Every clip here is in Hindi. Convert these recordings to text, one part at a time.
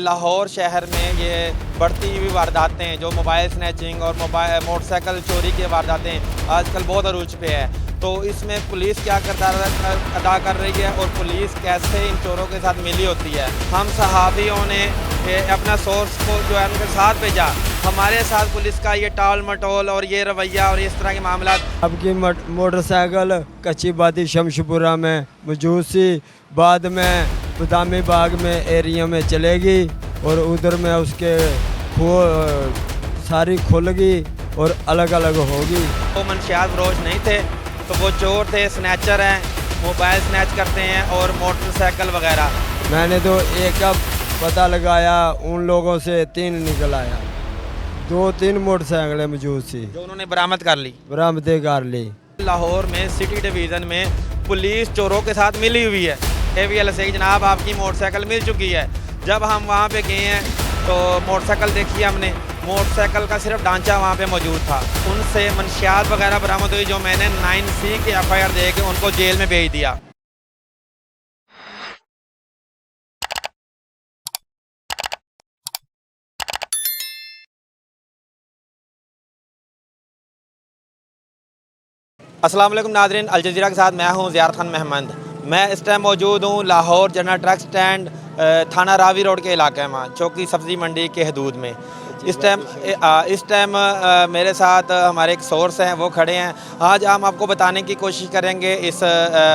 लाहौर शहर में ये बढ़ती हुई वारदातें जो मोबाइल स्नैचिंग और मोटरसाइकिल चोरी की वारदातें आजकल बहुत अरूज पे है। तो इसमें पुलिस क्या किरदार अदा कर रही है और पुलिस कैसे इन चोरों के साथ मिली होती है। हम सहाफ़ियों ने अपना सोर्स को जो है उनके साथ भेजा। हमारे साथ पुलिस का ये टाल मटोल और ये रवैया और इस तरह के मामला। आपकी मोटरसाइकिल कच्ची बादी शमशपुरा में मौजूद सी, बाद में बदामी बाग में एरिया में चलेगी और उधर में उसके सारी खुलगी और अलग अलग होगी। वो मनशियात फरोश नहीं थे, तो वो चोर थे, स्नैचर हैं, मोबाइल स्नैच करते हैं और मोटरसाइकिल वगैरह। मैंने तो एक का पता लगाया, उन लोगों से 3 निकल आया। 2-3 मोटरसाइकिलें मौजूद थी जो उन्होंने बरामद कर ली। बरामदे कर ली। लाहौर में सिटी डिवीज़न में पुलिस चोरों के साथ मिली हुई है। AVL से जनाब आपकी मोटरसाइकिल मिल चुकी है। जब हम वहाँ पे गए हैं तो मोटरसाइकिल देखी हमने, मोटरसाइकिल का सिर्फ ढांचा वहाँ पे मौजूद था। उनसे मनशियात वगैरह बरामद हुई जो मैंने 9C की FIR दे के उनको जेल में भेज दिया। अस्सलाम वालेकुम नाज़रीन, अल जज़ीरा के साथ मैं हूँ ज़ियारत खान महमद। मैं इस टाइम मौजूद हूँ लाहौर जनरल ट्रक स्टैंड थाना रावी रोड के इलाके में, चौकी सब्ज़ी मंडी के हदूद में। इस टाइम मेरे साथ हमारे एक सोर्स हैं, वो खड़े हैं। आज हम आपको बताने की कोशिश करेंगे इस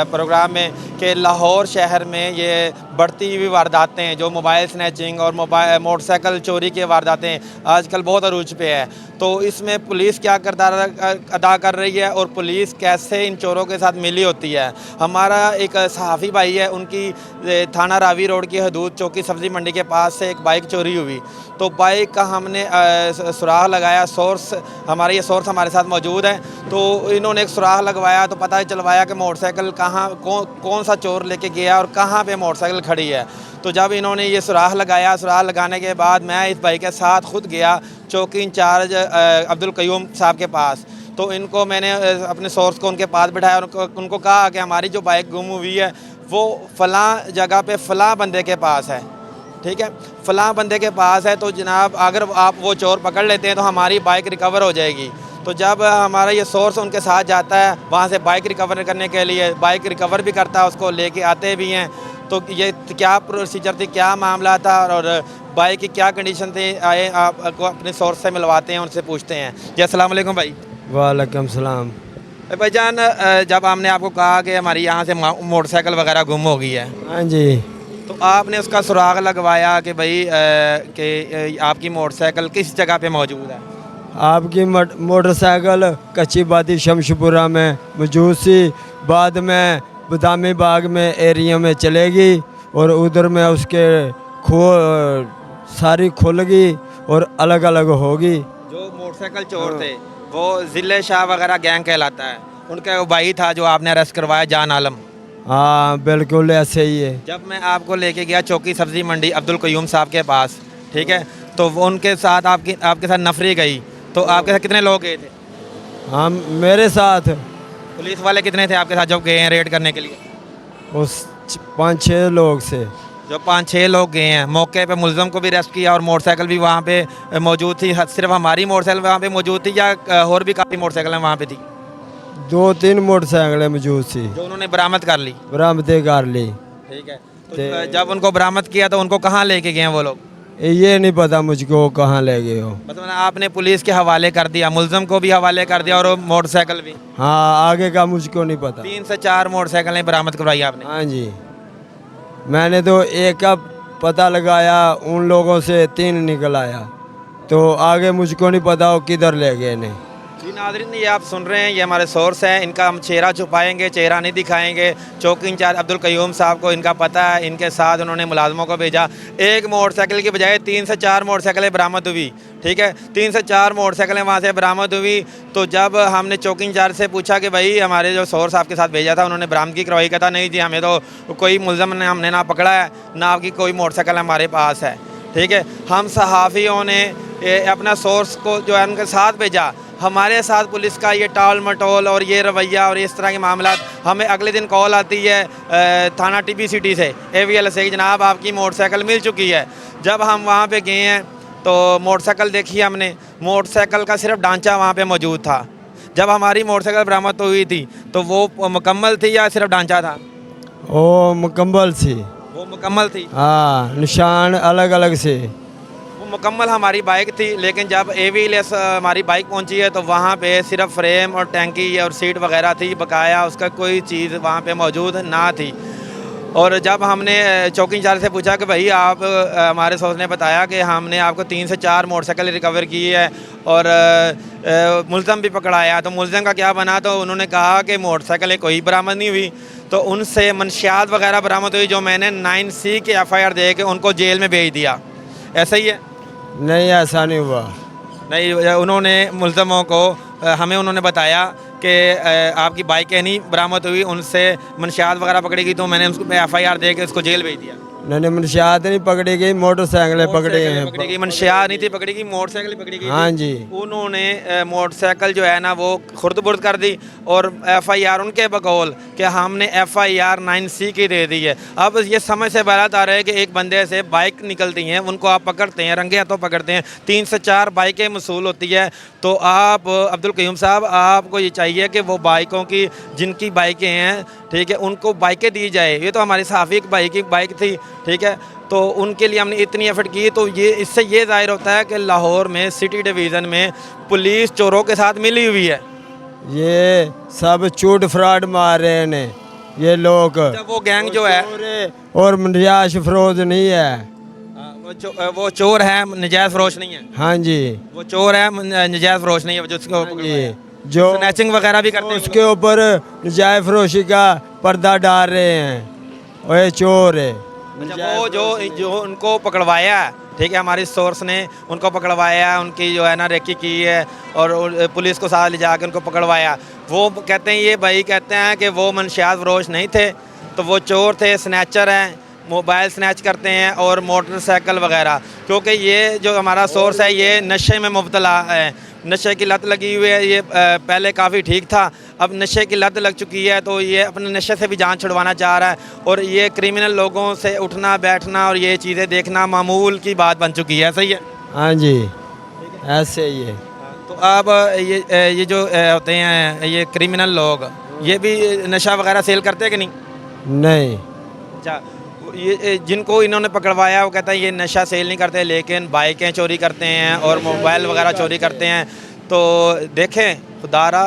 प्रोग्राम में कि लाहौर शहर में ये बढ़ती हुई वारदातें जो मोबाइल स्नैचिंग और मोटरसाइकिल चोरी की वारदातें आजकल बहुत अरूज पे है। तो इसमें पुलिस क्या किरदार अदा कर रही है और पुलिस कैसे इन चोरों के साथ मिली होती है। हमारा एक सहाफ़ी भाई है, उनकी थाना रावी रोड की हदूद चौकी सब्ज़ी मंडी के पास से एक बाइक चोरी हुई। तो बाइक का हमने सुराख लगाया। ये सोर्स हमारे साथ मौजूद है। तो इन्होंने एक सुराख लगवाया तो पता चलवाया कि मोटरसाइकिल कौन सा चोर लेके गया और कहाँ पे मोटरसाइकिल खड़ी है। तो जब इन्होंने ये सुराख लगाया, सुराख लगाने के बाद मैं इस बाइक के साथ खुद गया चौकी इंचार्ज अब्दुल कयूम साहब के पास। तो इनको मैंने अपने सोर्स को उनके पास बिठाया और उनको कहा कि हमारी जो बाइक गुम हुई है वो फ़लाँ जगह पे फ़लाँ बंदे के पास है, ठीक है, फ़लाँ बंदे के पास है। तो जनाब अगर आप वो चोर पकड़ लेते हैं तो हमारी बाइक रिकवर हो जाएगी। तो जब हमारा ये सोर्स उनके साथ जाता है वहाँ से बाइक रिकवर करने के लिए, बाइक रिकवर भी करता है, उसको लेके आते भी हैं। तो ये क्या प्रोसीजर थी, क्या मामला था और बाइक की क्या कंडीशन थी, आए आपको अपने सोर्स से मिलवाते हैं, उनसे पूछते हैं। जी अस्सलाम वालेकुम भाई। वालेकुम सलाम। भाईजान, जब हमने आपको कहा कि हमारी यहाँ से मोटरसाइकिल वगैरह गुम हो गई है, हाँ जी, तो आपने उसका सुराग लगवाया कि भाई कि आपकी मोटरसाइकिल किस जगह पे मौजूद है। आपकी मोटरसाइकिल कच्ची बादी शमशपुरा में मौजूद सी, बाद में बदामी बाग में एरिया में चलेगी और उधर में उसके सारी खुलगी और अलग अलग होगी। जो मोटरसाइकिल चोर थे वो ज़िले शाह वगैरह गैंग कहलाता है, उनका वो भाई था जो आपने अरेस्ट करवाया, जान आलम। हाँ बिल्कुल ऐसे ही है। जब मैं आपको लेके गया चौकी सब्ज़ी मंडी अब्दुल कयूम साहब के पास, ठीक है, तो वो उनके साथ आपके साथ नफरी गई। तो आपके साथ कितने लोग गए थे? हाँ मेरे साथ। पुलिस वाले कितने थे आपके साथ जब गए हैं रेड करने के लिए? उस 5-6 लोग से जो 5-6 लोग गए हैं, मौके पे मुलज़म को भी अरेस्ट किया और मोटरसाइकिल भी वहाँ पे मौजूद थी। सिर्फ हमारी मोटरसाइकिल वहाँ पे मौजूद थी या और भी काफ़ी मोटरसाइकिलें वहाँ पे थी? 2-3 मोटरसाइकिलें मौजूद थी, जो उन्होंने बरामद कर ली। बरामदे कर ली। ठीक है, तो जब उनको बरामद किया तो उनको कहाँ लेके गए हैं वो लोग? ये नहीं पता मुझको कहाँ ले गए हो। मतलब आपने पुलिस के हवाले कर दिया, मुलज़म को भी हवाले कर दिया और मोटरसाइकिल भी? हाँ आगे का मुझको नहीं पता। 3 से 4 मोटरसाइकिलें बरामद करवाई आपने? हाँ जी, मैंने तो एक का पता लगाया, उन लोगों से 3 निकल आया। तो आगे मुझको नहीं पता हो किधर ले गए ने। जी नाज़रीन, ये आप सुन रहे हैं, ये हमारे सोर्स हैं, इनका हम चेहरा छुपाएंगे, चेहरा नहीं दिखाएंगे। चौकी इंचार्ज अब्दुल कयूम साहब को इनका पता है, इनके साथ उन्होंने मुलाजमों को भेजा। एक मोटरसाइकिल की बजाय 3 से 4 मोटरसाइकिलें बरामद हुई, ठीक है, 3 से 4 मोटरसाइकिलें वहाँ से बरामद हुई। तो जब हमने चौकी इंचार्ज से पूछा कि भाई हमारे जो सोर्स आपके साथ भेजा था उन्होंने बरामदगी करवाई, कहता नहीं जी हमें तो कोई मुलज़म ने हमने ना पकड़ा है, ना आपकी कोई मोटरसाइकिल हमारे पास है। ठीक है, हम सहाफ़ियों ने अपना सोर्स को जो है उनके साथ भेजा। हमारे साथ पुलिस का ये टाल मटोल और ये रवैया और इस तरह के मामला, हमें अगले दिन कॉल आती है थाना टीपी सिटी से AVL से कि जनाब आपकी मोटरसाइकिल मिल चुकी है। जब हम वहाँ पे गए हैं तो मोटरसाइकिल देखी हमने, मोटरसाइकिल का सिर्फ ढांचा वहाँ पे मौजूद था। जब हमारी मोटरसाइकिल बरामद हुई थी तो वो मुकम्मल थी या सिर्फ ढांचा था? वो मुकम्मल थी। वो मुकम्मल थी। हाँ, निशान अलग अलग से। वो मुकम्मल हमारी बाइक थी, लेकिन जब AVLS हमारी बाइक पहुंची है तो वहाँ पे सिर्फ फ्रेम और टैंकी और सीट वगैरह थी, बकाया उसका कोई चीज़ वहाँ पे मौजूद ना थी। और जब हमने चौकी इंचार्ज से पूछा कि भाई आप, हमारे सोच ने बताया कि हमने आपको 3 से 4 मोटरसाइकिल रिकवर की है और मुलज़म भी पकड़ाया, तो मुलज़म का क्या बना? तो उन्होंने कहा कि मोटरसाइकिल कोई बरामद नहीं हुई। तो उनसे मनशियात वगैरह बरामद हुई, जो मैंने 9C के FIR दे के उनको जेल में भेज दिया। ऐसा ही है? नहीं, ऐसा नहीं हुआ। नहीं, उन्होंने मुलज़मों को हमें उन्होंने बताया कि आपकी बाइकें नहीं बरामद हुई, उनसे मनशियात वगैरह पकड़ी गई, तो मैंने उसको FIR दे के उसको जेल भेज दिया। नहीं, मनशियात नहीं पकड़ी गई, मोटरसाइकिलें पकड़ी हैं। पकड़ी गई, मनशियात नहीं थी पकड़ी गई, मोटरसाइकिल पकड़ी गई। हाँ जी। उन्होंने मोटरसाइकिल जो है ना वो खुर्द बुर्द कर दी और FIR उनके बकौल कि हमने FIR 9C की दे दी है। अब ये समझ से बात आ रहा है कि एक बंदे से बाइक निकलती हैं, उनको आप पकड़ते हैं, रंगे हाथों पकड़ते हैं, 3 से 4 बाइकें मसूल होती है। तो आप अब्दुल क़य्यूम साहब, आपको ये चाहिए कि वो बाइकों की, जिनकी बाइकें हैं, ठीक है, उनको बाइकें दी जाए। ये तो हमारी साफ़ी की बाइक थी, ठीक है, तो उनके लिए हमने इतनी एफर्ट की। तो ये इससे ये ज़ाहिर होता है कि लाहौर में सिटी डिवीज़न में पुलिस चोरों के साथ मिली हुई है। ये सब चूट फ्रॉड मार रहे हैं ये लोग। जब वो गैंग जो है और नजायज फरोज नहीं है। वो चोर है, नजायज़ फरोश नहीं है। हाँ जी, वो चोर है, नजायज़ फरोश नहीं है। जिसको जो स्नैचिंग वगैरह भी करते हैं, उसके ऊपर नजायज फरोशी का पर्दा डाल रहे हैं और ये चोर है। अच्छा, वो जो उनको पकड़वाया, ठीक है, हमारी सोर्स ने उनको पकड़वाया, उनकी जो है ना रेकी की है और पुलिस को साथ ले जाकर उनको पकड़वाया। वो कहते हैं, ये भाई कहते हैं कि वो मनशियात फरोश नहीं थे, तो वो चोर थे, स्नैचर हैं, मोबाइल स्नैच करते हैं और मोटरसाइकिल वगैरह। क्योंकि ये जो हमारा सोर्स है ये नशे में मुब्तला है, नशे की लत लगी हुई है। ये पहले काफ़ी ठीक था, अब नशे की लत लग चुकी है, तो ये अपने नशे से भी जान छुड़वाना चाह रहा है। और ये क्रिमिनल लोगों से उठना बैठना और ये चीज़ें देखना मामूल की बात बन चुकी है। सही है? हाँ जी, ऐसे ही है। तो अब ये जो होते हैं ये क्रिमिनल लोग, ये भी नशा वगैरह सेल करते हैं कि नहीं? नहीं। अच्छा, ये जिनको इन्होंने पकड़वाया वो कहता है ये नशा सेल नहीं करते, लेकिन बाइकें चोरी करते हैं और मोबाइल वगैरह चोरी करते हैं। तो देखें खुदारा,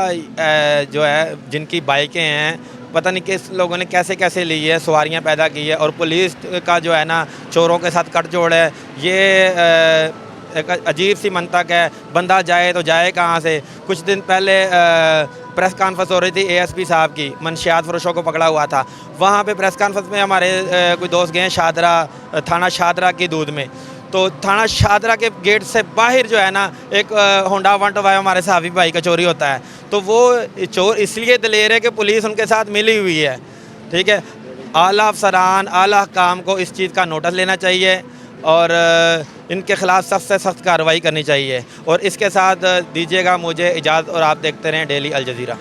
जो है जिनकी बाइकें हैं, पता नहीं किस लोगों ने कैसे कैसे ली है, सवारियां पैदा की है। और पुलिस का जो है ना चोरों के साथ कटजोड़ है। ये एक अजीब सी मंतक है, बंदा जाए तो जाए कहाँ से। कुछ दिन पहले प्रेस कॉन्फ्रेंस हो रही थी ASP साहब की, मनशियात फरोशों को पकड़ा हुआ था। वहाँ पे प्रेस कॉन्फ्रेंस में हमारे कोई दोस्त गए शादरा, थाना शादरा की दूध में। तो थाना शादरा के गेट से बाहर जो है ना एक होंडा 125 हमारे साहबी भाई का चोरी होता है। तो वो चोर इसलिए दलेर है कि पुलिस उनके साथ मिली हुई है, ठीक है। आला अफसरान, आला काम को इस चीज़ का नोटिस लेना चाहिए और इनके ख़िलाफ़ सख्त से सख्त कार्रवाई करनी चाहिए। और इसके साथ दीजिएगा मुझे इजाज़त और आप देखते रहें डेली अल जज़ीरा।